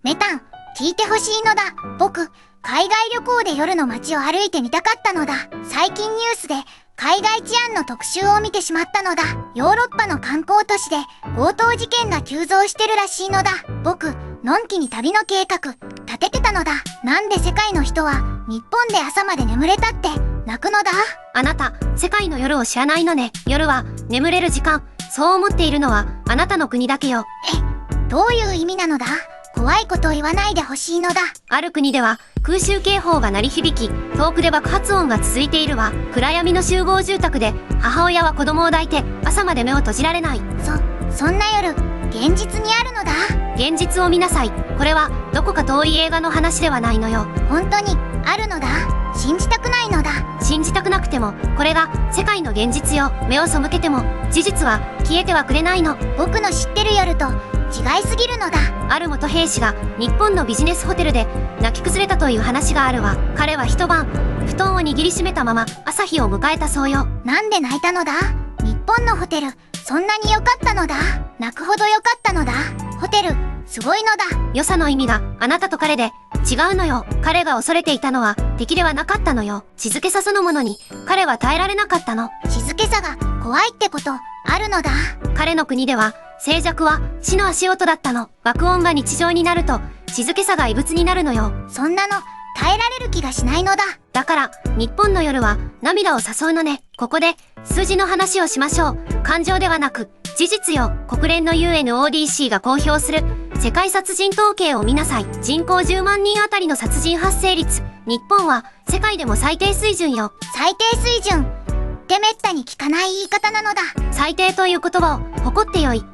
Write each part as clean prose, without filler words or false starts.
メタン、聞いてほしいのだ。僕、海外旅行で夜の街を歩いてみたかったのだ。最近ニュースで海外治安の特集を見てしまったのだ。ヨーロッパの観光都市で強盗事件が急増してるらしいのだ。僕、のんきに旅の計画立ててたのだ。なんで世界の人は日本で朝まで眠れたって泣くのだ。あなた、世界の夜を知らないのね。夜は眠れる時間。そう思っているのはあなたの国だけよ。どういう意味なのだ。怖いことを言わないでほしいのだ。ある国では空襲警報が鳴り響き、遠くで爆発音が続いているわ。暗闇の集合住宅で母親は子供を抱いて朝まで目を閉じられない。そんな夜、現実にあるのだ。現実を見なさい。これはどこか遠い映画の話ではないのよ。本当にあるのだ。信じたくないのだ。信じたくなくてもこれが世界の現実よ。目を背けても事実は消えてはくれないの。僕の知ってる夜と違いすぎるのだ。ある元兵士が日本のビジネスホテルで泣き崩れたという話があるわ。彼は一晩布団を握りしめたまま朝日を迎えたそうよ。なんで泣いたのだ。日本のホテル、そんなに良かったのだ。泣くほど良かったのだ。ホテル、すごいのだ。良さの意味があなたと彼で違うのよ。彼が恐れていたのは敵ではなかったのよ。静けさそのものに彼は耐えられなかったの。静けさが怖いってことあるのだ。彼の国では静寂は死の足音だったの。爆音が日常になると静けさが異物になるのよ。そんなの耐えられる気がしないのだ。だから日本の夜は涙を誘うのね。ここで数字の話をしましょう。感情ではなく事実よ。国連の UNODC が公表する世界殺人統計を見なさい。人口10万人あたりの殺人発生率、日本は世界でも最低水準よ。最低水準ってめったに聞かない言い方なのだ。最低という言葉を誇ってよい。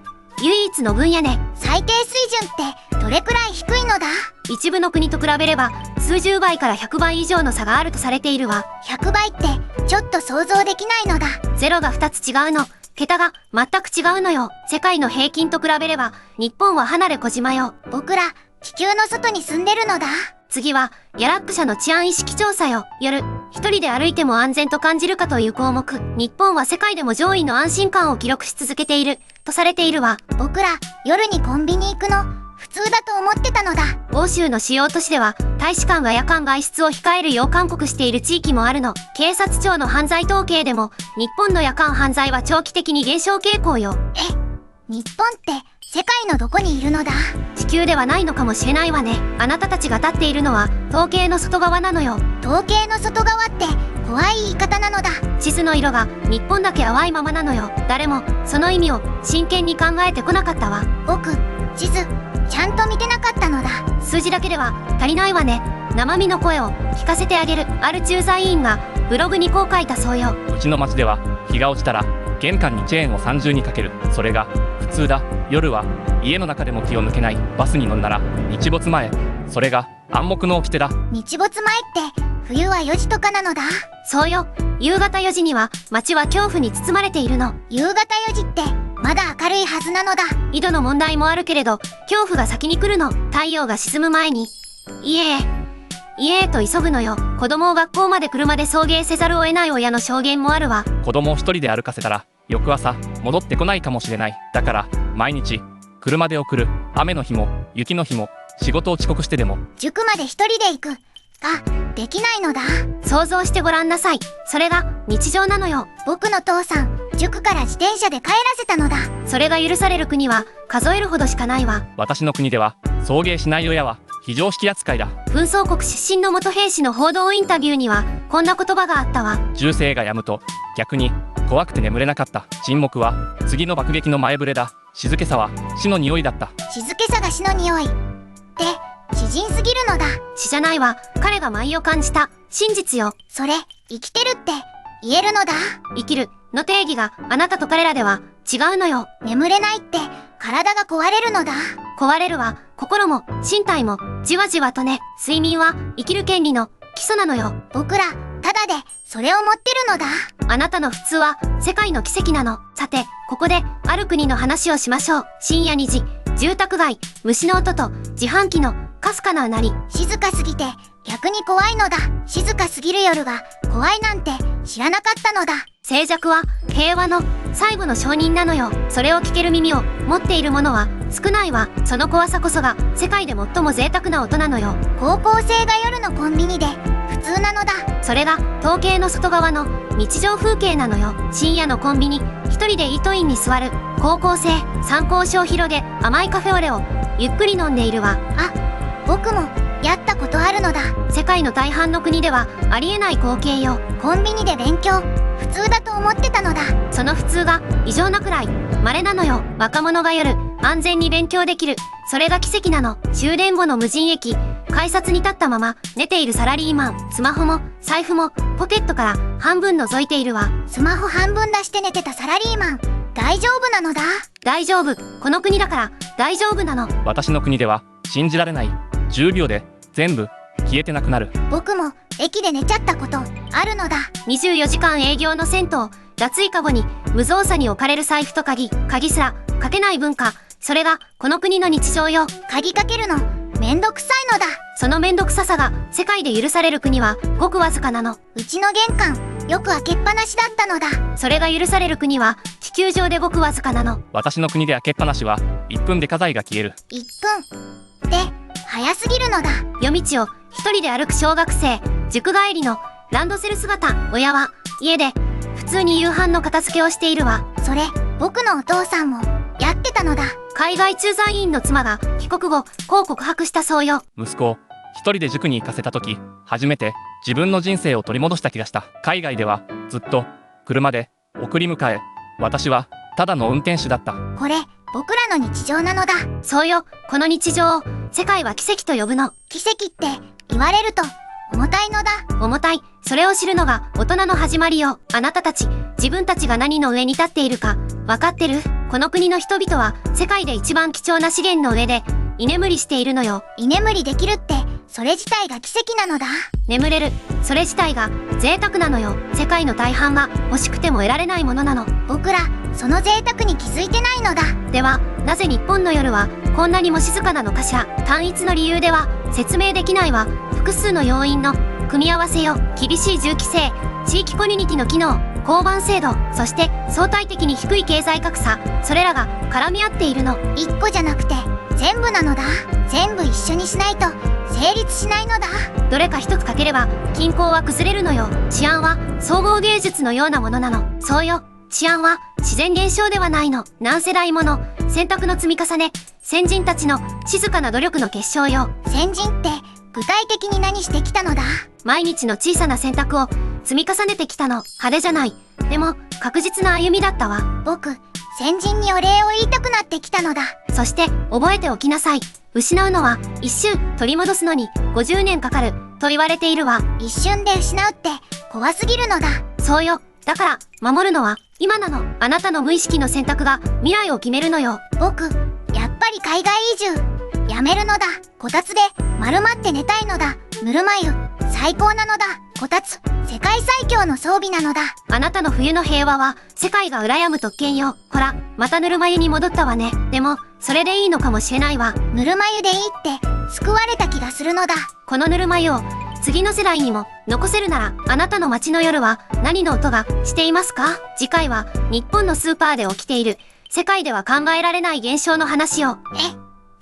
唯一の分野ね。最低水準ってどれくらい低いのだ。一部の国と比べれば数十倍から100倍以上の差があるとされているわ。100倍ってちょっと想像できないのだ。ゼロが2つ違うの。桁が全く違うのよ。世界の平均と比べれば日本は離れ小島よ。僕ら地球の外に住んでるのだ。次はギャラック社の治安意識調査よ。夜一人で歩いても安全と感じるかという項目。日本は世界でも上位の安心感を記録し続けているとされているわ。僕ら夜にコンビニ行くの普通だと思ってたのだ。欧州の主要都市では大使館が夜間外出を控えるよう勧告している地域もあるの。警察庁の犯罪統計でも日本の夜間犯罪は長期的に減少傾向よ。日本って世界のどこにいるのだ。地球ではないのかもしれないわね。あなたたちが立っているのは統計の外側なのよ。統計の外側って怖い言い方なのだ。地図の色が日本だけ淡いままなのよ。誰もその意味を真剣に考えてこなかったわ。僕、地図ちゃんと見てなかったのだ。数字だけでは足りないわね。生身の声を聞かせてあげる。ある駐在員がブログにこう書いたそうよ。うちの町では日が落ちたら玄関にチェーンを3重にかける。それが普通だ。夜は家の中でも気を抜けない。バスに乗んなら日没前。それが暗黙の掟だ。日没前って冬は4時とかなのだ。そうよ。夕方4時には街は恐怖に包まれているの。夕方4時ってまだ明るいはずなのだ。緯度の問題もあるけれど恐怖が先に来るの。太陽が沈む前に家へと急ぐのよ。子供を学校まで車で送迎せざるを得ない親の証言もあるわ。子供を一人で歩かせたら翌朝戻ってこないかもしれない。だから毎日車で送る。雨の日も雪の日も仕事を遅刻してでも塾まで一人で行くができないのだ。想像してごらんなさい。それが日常なのよ。僕の父さん、塾から自転車で帰らせたのだ。それが許される国は数えるほどしかないわ。私の国では送迎しない親は非常識扱いだ。紛争国出身の元兵士の報道インタビューにはこんな言葉があったわ。銃声が止むと逆に怖くて眠れなかった。沈黙は次の爆撃の前触れだ。静けさは死の匂いだった。静けさが死の匂いって詩人すぎるのだ。死じゃないわ。彼が舞を感じた真実よ。それ生きてるって言えるのだ。生きるの定義があなたと彼らでは違うのよ。眠れないって体が壊れるのだ。壊れるは心も身体もじわじわとね。睡眠は生きる権利の基礎なのよ。僕らただでそれを持ってるのだ。あなたの普通は世界の奇跡なの。さてここである国の話をしましょう。深夜2時、住宅街、虫の音と自販機のかすかなうなり。静かすぎて逆に怖いのだ。静かすぎる夜が怖いなんて知らなかったのだ。静寂は平和の最後の証人なのよ。それを聞ける耳を持っている者は少ないわ。その怖さこそが世界で最も贅沢な音なのよ。高校生が夜のコンビニで普通なのだ。それが統計の外側の日常風景なのよ。深夜のコンビニ、一人でイートインに座る高校生、参考書を広げ甘いカフェオレをゆっくり飲んでいるわ。あ、僕もやったことあるのだ。世界の大半の国ではありえない光景よ。コンビニで勉強、普通だと思ってたのだ。その普通が異常なくらい稀なのよ。若者が夜安全に勉強できる、それが奇跡なの。終電後の無人駅、改札に立ったまま寝ているサラリーマン、スマホも財布もポケットから半分覗いているわ。スマホ半分出して寝てたサラリーマン、大丈夫なのだ。大丈夫、この国だから大丈夫なの。私の国では信じられない。10秒で全部消えてなくなる。僕も駅で寝ちゃったことあるのだ。24時間営業の銭湯、脱衣カゴに無造作に置かれる財布と鍵すらかけない文化、それがこの国の日常よ。鍵かけるのめんどくさいのだ。そのめんどくささが世界で許される国はごくわずかなの。うちの玄関よく開けっぱなしだったのだ。それが許される国は地球上でごくわずかなの。私の国で開けっぱなしは1分で家財が消える。1分って早すぎるのだ。夜道を一人で歩く小学生、塾帰りのランドセル姿、親は家で普通に夕飯の片付けをしているわ。それ僕のお父さんもやってたのだ。海外駐在員の妻が帰国後こう告白したそうよ。息子を一人で塾に行かせた時、初めて自分の人生を取り戻した気がした。海外ではずっと車で送り迎え、私はただの運転手だった。これ僕らの日常なのだ。そうよ、この日常を世界は奇跡と呼ぶの。奇跡って言われると重たいのだ。重たい、それを知るのが大人の始まりよ。あなたたち、自分たちが何の上に立っているか分かってる？この国の人々は世界で一番貴重な資源の上で居眠りしているのよ。居眠りできるってそれ自体が奇跡なのだ。眠れる、それ自体が贅沢なのよ。世界の大半は欲しくても得られないものなの。僕らその贅沢に気づいてないのだ。ではなぜ日本の夜はこんなにも静かなのかしら。単一の理由では説明できないわ。複数の要因の組み合わせよ。厳しい銃規制、地域コミュニティの機能、交番制度、そして相対的に低い経済格差、それらが絡み合っているの。一個じゃなくて全部なのだ。全部一緒にしないと成立しないのだ。どれか一つ欠ければ均衡は崩れるのよ。治安は総合芸術のようなものなの。そうよ、治安は自然現象ではないの。何世代もの選択の積み重ね、先人たちの静かな努力の結晶よ。先人って具体的に何してきたのだ。毎日の小さな選択を積み重ねてきたの。派手じゃない、でも確実な歩みだったわ。僕先人にお礼を言いたくなってきたのだ。そして覚えておきなさい。失うのは一瞬、取り戻すのに50年かかると言われているわ。一瞬で失うって怖すぎるのだ。そうよ、だから守るのは今なの。あなたの無意識の選択が未来を決めるのよ。僕やっぱり海外移住やめるのだ。こたつで丸まって寝たいのだ。ぬるま湯最高なのだ。こたつ世界最強の装備なのだ。あなたの冬の平和は世界が羨む特権よ。ほら、またぬるま湯に戻ったわね。でもそれでいいのかもしれないわ。ぬるま湯でいいって救われた気がするのだ。このぬるま湯を次の世代にも残せるなら、あなたの街の夜は何の音がしていますか？次回は日本のスーパーで起きている世界では考えられない現象の話を。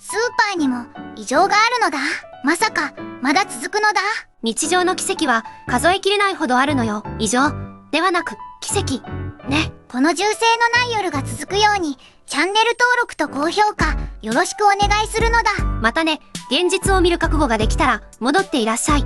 スーパーにも異常があるのだ。まさかまだ続くのだ。日常の奇跡は数えきれないほどあるのよ。異常ではなく奇跡ね。この銃声のない夜が続くようにチャンネル登録と高評価よろしくお願いするのだ。またね。現実を見る覚悟ができたら戻っていらっしゃい。